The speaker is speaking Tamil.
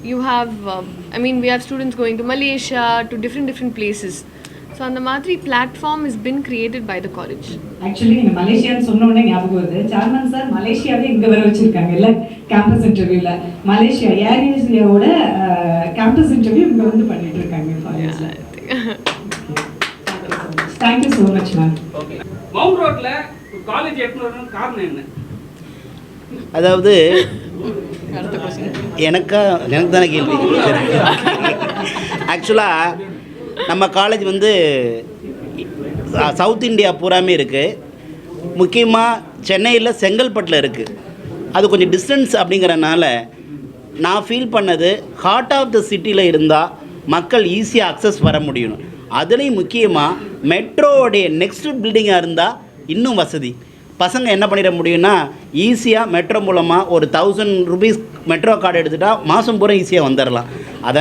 you have, I mean, we have students going to Malaysia, to different places. So அந்த மாதிரி platform has been created by the college. Actually நீங்க மலேசியான்னு சொன்ன உடனே ஞாபகம் வருது. சேர்மன் சார் மலேசியாவே இங்க வர வச்சிருக்காங்க இல்ல கேம்பஸ் இன்டர்வியூல. மலேசியா ஏர் ஏசியாவோட கேம்பஸ் இன்டர்வியூ இங்க வந்து பண்ணிட்டு இருக்காங்க ஃபாரின்ஸ்ல. Thank you so much ma'am. Okay. Mount ரோட்ல காலேஜ் எடுத்துறதுக்கு காரணம் என்ன? அதாவது எனக்கு தானே கேள்வி. ஆக்சுவலாக நம்ம காலேஜ் வந்து சவுத் இந்தியா பூராமே இருக்குது. முக்கியமாக சென்னையில் செங்கல்பட்டில் இருக்குது. அது கொஞ்சம் டிஸ்டன்ஸ் அப்படிங்கிறனால நான் ஃபீல் பண்ணது ஹார்ட் ஆஃப் த சிட்டியில் இருந்தால் மக்கள் ஈஸியாக அக்சஸ் வர முடியும். அதுலேயும் முக்கியமாக மெட்ரோவுடைய நெக்ஸ்ட் பில்டிங்காக இருந்தால் இன்னும் வசதி. பசங்க என்ன பண்ணிட முடியும்னா ஈஸியாக மெட்ரோ மூலமாக ஒரு 1000 ரூபீஸ் மெட்ரோ கார்டு எடுத்துகிட்டா மாதம் பூரா ஈஸியாக வந்துடலாம். அதை